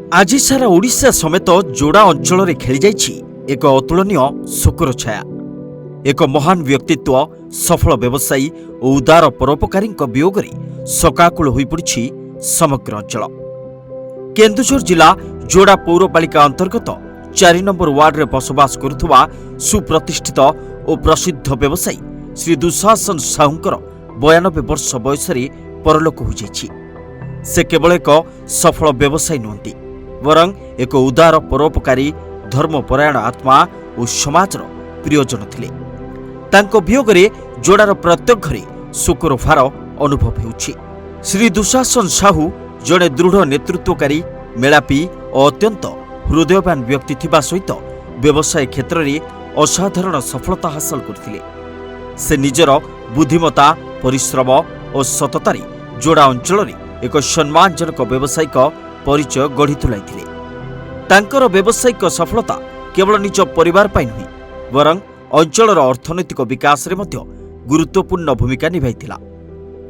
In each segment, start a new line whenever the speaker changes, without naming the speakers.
আজি सारा ओडिशा समेत जोड़ा अंचल खेली जाइछि एक अतुलनीय शोकर छाया। एक महान व्यक्तित्व, सफल व्यवसायी और उदार परोपकारी वियोग सकाकुल हो पड़ी समग्र अंचल। केन्दुझर जिला जोड़ा पौरपालिका अंतर्गत 4 नंबर वार्ड में बसवास करुवा सुप्रतिष्ठित और प्रसिद्ध व्यवसायी श्री दुशासन साहूंकर 92 वर्ष बयस परलोक हो जाइछि। से केवल एक सफल व्यवसायी नुहति वरं एक उदार परोपकारी धर्मपरायण आत्मा और समाजर प्रियजन थिले। तांको वियोगरे जोड़ार प्रत्येक घरे शोकर भार अनुभव हेउछि। श्री दुशासन साहू जड़े दृढ़ नेतृत्वकारी, मेलापी और अत्यंत हृदयवान व्यक्ति थिबा सहित व्यवसाय क्षेत्र में असाधारण सफलता हासिल करथिले। से निजर बुद्धिमता, परिश्रम और सततारे जोड़ा अंचल में एक सम्मानजनक व्यावसायिक परिचय गढ़ी तुलाइथिले। तांकर व्यावसायिक सफलता केवल निज परिवार पाई नुहे वरं अंचलर अर्थनैतिक विकास रे मध्य गुरुत्वपूर्ण भूमिका निभाइथिला।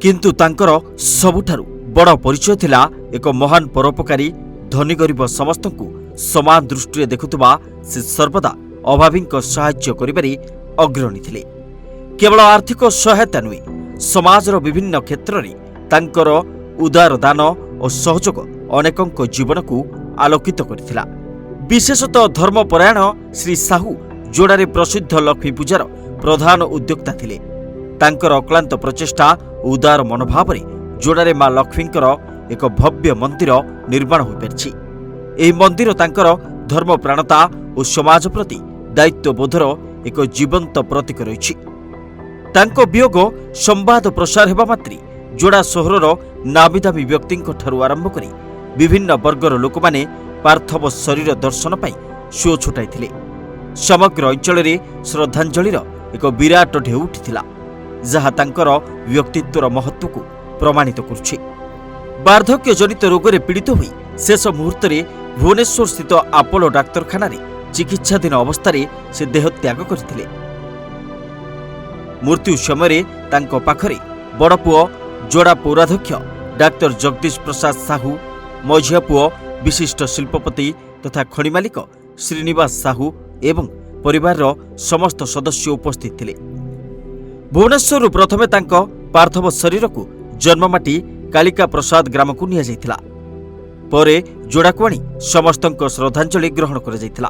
किंतु तांकर सबुठारु बड़ परिचय थिला एक महान परोपकारी, धनी गरीब समस्तंकु समान दृष्टि देखुवा से सर्वदा अभावींक सहाय्य करिबारे अग्रणी थिले। केवल आर्थिक सहायता नुहे समाजर विभिन्न क्षेत्र में तांकर उदार दान और सहयोग अनेकंक जीवन को आलोकित करथिला। विशेषतः धर्मपरायण श्री साहू जोड़ारे प्रसिद्ध लक्ष्मी पूजार प्रधान उद्योक्ता थिले। तांकर अक्लांत प्रचेष्टा उदार मनोभाव जोड़ारे मां लक्ष्मींकर एक भव्य मंदिर निर्माण हो पारिछि। एही मंदिर तांकर धर्मप्राणता और समाज प्रति दायित्वबोधर एक जीवंत प्रतीक रहिछि। तांको वियोग संवाद प्रसार हेबा मात्रे जोड़ा सहरर नामीदामी व्यक्तिंक ठारू आरंभ करी विभिन्न वर्गर लोक माने पार्थिव शरीर दर्शन पाई शो छुटाइथिले। समग्र अंचल में श्रद्धांजलिर एक विराट ढेउ उठिथिला, जहा तांकर व्यक्तित्वर महत्व को प्रमाणित करुछि। वार्धक्य जनित रोग रे पीड़ित होई शेष मुहूर्त रे भुवनेश्वर स्थित आपोलो डाक्तरखाना रे चिकित्साधीन अवस्था से देह त्याग करथिले। मृत्यु समय तांको पाखरे बड़ पुओ जोड़ा पौराध्यक्ष डाक्टर जगदीश प्रसाद साहू, मझिया पुओ विशिष्ट शिल्पपति तथा खଣି मालिक श्रीनिवास साहू एवं परिवार समस्त सदस्य उपस्थित थिले। भुवनेश्वर प्रथमे तांको पार्थिव शरीर को जन्ममाटी कालिका प्रसाद ग्राम को निया जाइथिला। परे जोड़ाकु आनी समस्तंक श्रद्धांजलि ग्रहण करा जाइथिला।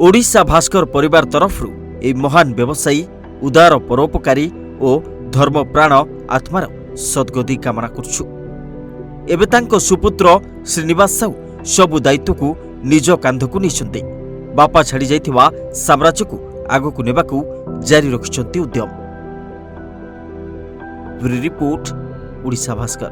ओडिशा भास्कर परिवार तरफरु ए महान व्यवसायी, उदार परोपकारी और धर्मप्राण आत्मार सद्गति कामना करछु। एबे तांको सुपुत्र श्रीनिवास साहू सबु दायित्व को निज कांधकु निछन्ते। बापा छाड़ी जाइथिवा साम्राज्य को आगकु नेबाकु जारी रखिछन्ती उद्यम। Bureau report, Odisha Bhaskar.